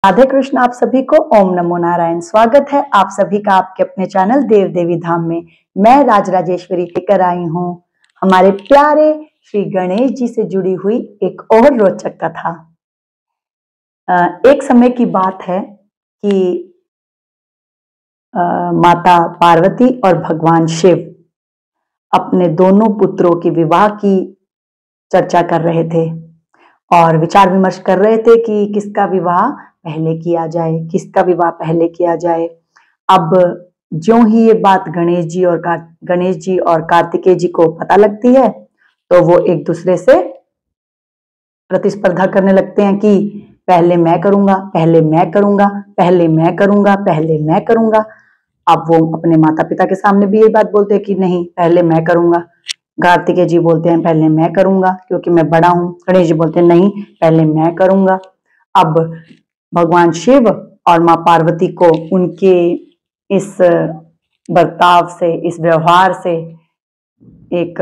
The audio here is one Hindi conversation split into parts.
राधे कृष्ण। आप सभी को ओम नमो नारायण। स्वागत है आप सभी का आपके अपने चैनल देव देवी धाम में। मैं राजराजेश्वरी लेकर आई हूँ हमारे प्यारे श्री गणेश जी से जुड़ी हुई एक और रोचक कथा। एक समय की बात है कि माता पार्वती और भगवान शिव अपने दोनों पुत्रों के विवाह की चर्चा कर रहे थे और विचार विमर्श कर रहे थे कि किसका विवाह पहले किया जाए, किसका विवाह पहले किया जाए। अब ज्यों ही ये बात गणेश जी और कार्तिकेय जी को पता लगती है तो वो एक दूसरे से प्रतिस्पर्धा करने लगते हैं कि पहले मैं करूंगा, पहले मैं करूंगा, पहले मैं करूंगा, पहले मैं करूंगा। अब वो अपने माता पिता के सामने भी यही बात बोलते हैं कि नहीं पहले मैं करूंगा। कार्तिकेय जी बोलते हैं पहले मैं करूंगा क्योंकि मैं बड़ा हूं। गणेश जी बोलते हैं नहीं पहले मैं करूंगा। अब भगवान शिव और माँ पार्वती को उनके इस बर्ताव से, इस व्यवहार से एक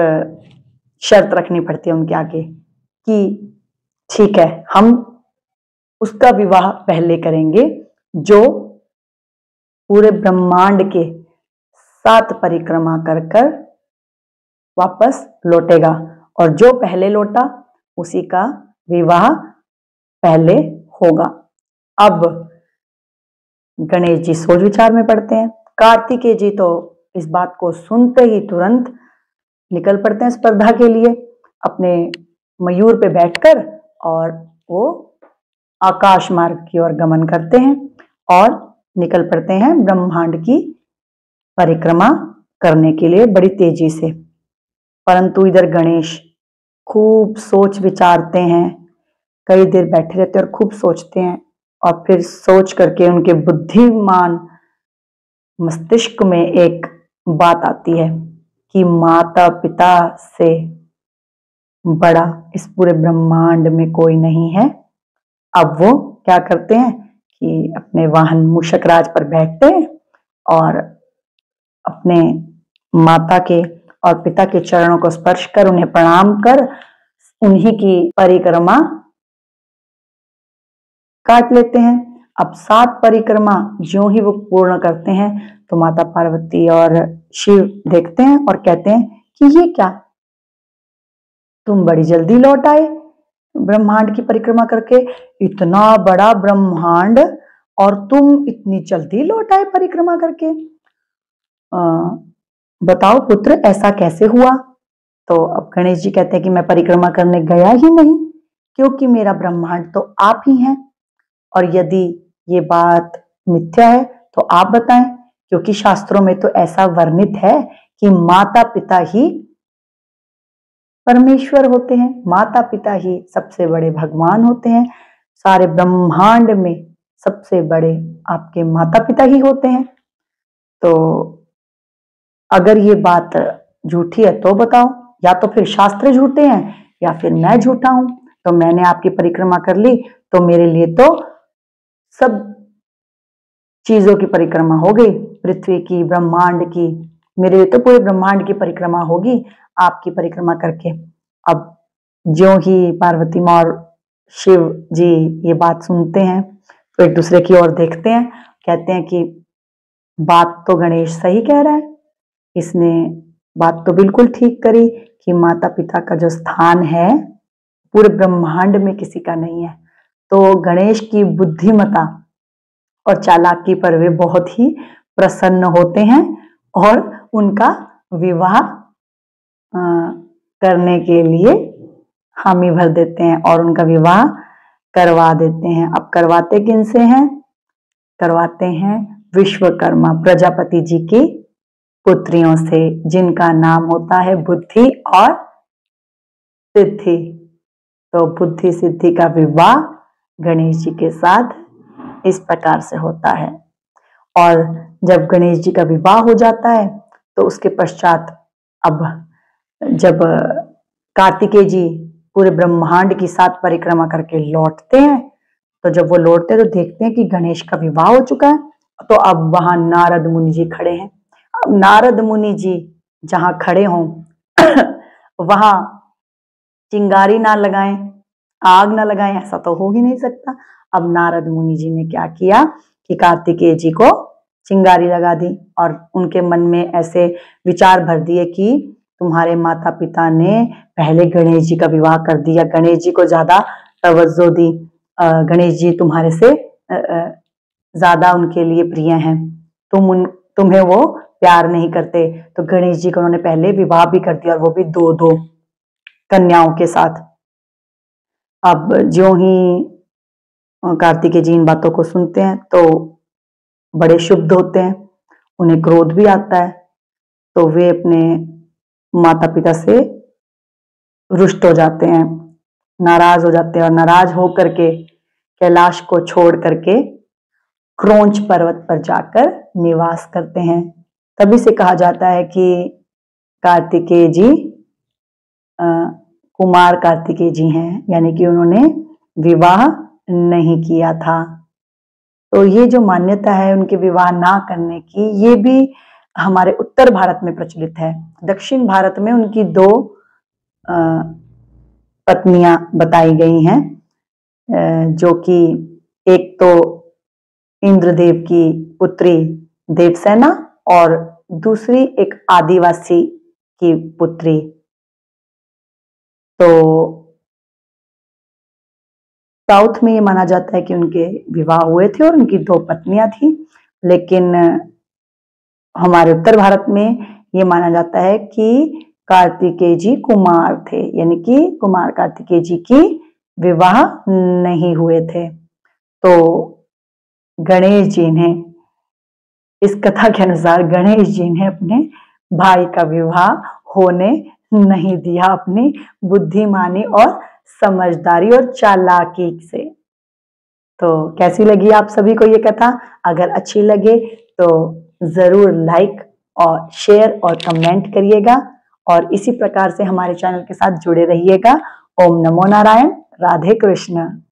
शर्त रखनी पड़ती है उनके आगे कि ठीक है, हम उसका विवाह पहले करेंगे जो पूरे ब्रह्मांड के 7 परिक्रमा कर कर वापस लौटेगा, और जो पहले लौटा उसी का विवाह पहले होगा। अब गणेश जी सोच विचार में पड़ते हैं। कार्तिकेय जी तो इस बात को सुनते ही तुरंत निकल पड़ते हैं स्पर्धा के लिए अपने मयूर पे बैठकर, और वो आकाश मार्ग की ओर गमन करते हैं और निकल पड़ते हैं ब्रह्मांड की परिक्रमा करने के लिए बड़ी तेजी से। परंतु इधर गणेश खूब सोच विचारते हैं, कई देर बैठे रहते हैं और खूब सोचते हैं, और फिर सोच करके उनके बुद्धिमान मस्तिष्क में एक बात आती है कि माता पिता से बड़ा इस पूरे ब्रह्मांड में कोई नहीं है। अब वो क्या करते हैं कि अपने वाहन मूषक राज पर बैठते हैं और अपने माता के और पिता के चरणों को स्पर्श कर उन्हें प्रणाम कर उन्हीं की परिक्रमा काट लेते हैं। अब 7 परिक्रमा ज्यों ही वो पूर्ण करते हैं तो माता पार्वती और शिव देखते हैं और कहते हैं कि ये क्या, तुम बड़ी जल्दी लौट आए ब्रह्मांड की परिक्रमा करके। इतना बड़ा ब्रह्मांड और तुम इतनी जल्दी लौट आए परिक्रमा करके। बताओ पुत्र ऐसा कैसे हुआ। तो अब गणेश जी कहते हैं कि मैं परिक्रमा करने गया ही नहीं, क्योंकि मेरा ब्रह्मांड तो आप ही हैं, और यदि ये बात मिथ्या है तो आप बताएं, क्योंकि शास्त्रों में तो ऐसा वर्णित है कि माता पिता ही परमेश्वर होते हैं, माता पिता ही सबसे बड़े भगवान होते हैं। सारे ब्रह्मांड में सबसे बड़े आपके माता पिता ही होते हैं। तो अगर ये बात झूठी है तो बताओ, या तो फिर शास्त्र झूठे हैं या फिर मैं झूठा हूं। तो मैंने आपकी परिक्रमा कर ली तो मेरे लिए तो सब चीजों की परिक्रमा हो गई, पृथ्वी की, ब्रह्मांड की। मेरे लिए तो पूरे ब्रह्मांड की परिक्रमा होगी आपकी परिक्रमा करके। अब ज्यों ही पार्वती माँ और शिव जी ये बात सुनते हैं तो एक दूसरे की ओर देखते हैं, कहते हैं कि बात तो गणेश सही कह रहा है, इसने बात तो बिल्कुल ठीक करी कि माता पिता का जो स्थान है पूरे ब्रह्मांड में किसी का नहीं है। तो गणेश की बुद्धिमता और चालाकी पर वे बहुत ही प्रसन्न होते हैं और उनका विवाह करने के लिए हामी भर देते हैं और उनका विवाह करवा देते हैं। अब करवाते किनसे हैं? करवाते हैं विश्वकर्मा प्रजापति जी की पुत्रियों से, जिनका नाम होता है बुद्धि और सिद्धि। तो बुद्धि सिद्धि का विवाह गणेश जी के साथ इस प्रकार से होता है। और जब गणेश जी का विवाह हो जाता है तो उसके पश्चात अब जब कार्तिकेय जी पूरे ब्रह्मांड की 7 परिक्रमा करके लौटते हैं, तो जब वो लौटते हैं तो देखते हैं कि गणेश का विवाह हो चुका है। तो अब वहां नारद मुनि जी खड़े हैं। अब नारद मुनि जी जहां खड़े हों वहां चिंगारी ना लगाएं, आग ना लगाएं, ऐसा तो हो ही नहीं सकता। अब नारद मुनि जी ने क्या किया कि कार्तिकेय जी को चिंगारी लगा दी और उनके मन में ऐसे विचार भर दिए कि तुम्हारे माता पिता ने पहले गणेश जी का विवाह कर दिया, गणेश जी को ज्यादा तवज्जो दी, गणेश जी तुम्हारे से ज्यादा उनके लिए प्रिय हैं, तुम्हें वो प्यार नहीं करते। तो गणेश जी को उन्होंने पहले विवाह भी कर दिया और वो भी दो दो कन्याओं के साथ। अब ज्यों ही कार्तिकेय जी इन बातों को सुनते हैं तो बड़े क्षुब्ध होते हैं, उन्हें क्रोध भी आता है, तो वे अपने माता पिता से रुष्ट हो जाते हैं, नाराज हो जाते हैं और नाराज होकर के कैलाश को छोड़ करके क्रोंच पर्वत पर जाकर निवास करते हैं। तभी से कहा जाता है कि कार्तिकेय जी कुमार कार्तिकेय जी हैं, यानी कि उन्होंने विवाह नहीं किया था। तो ये जो मान्यता है उनके विवाह ना करने की, ये भी हमारे उत्तर भारत में प्रचलित है। दक्षिण भारत में उनकी दो पत्नियां बताई गई हैं, जो कि एक तो इंद्रदेव की पुत्री देवसेना और दूसरी एक आदिवासी की पुत्री। तो साउथ में ये माना जाता है कि उनके विवाह हुए थे और उनकी दो पत्नियां थी, लेकिन हमारे उत्तर भारत में ये माना जाता है कि कार्तिकेय जी कुमार थे, यानी कि कुमार कार्तिकेय जी की विवाह नहीं हुए थे। तो गणेश जी ने, इस कथा के अनुसार गणेश जी ने अपने भाई का विवाह होने नहीं दिया, अपनी बुद्धिमानी और समझदारी और चालाकी से। तो कैसी लगी आप सभी को ये कथा? अगर अच्छी लगे तो जरूर लाइक और शेयर और कमेंट करिएगा और इसी प्रकार से हमारे चैनल के साथ जुड़े रहिएगा। ओम नमो नारायण, राधे कृष्ण।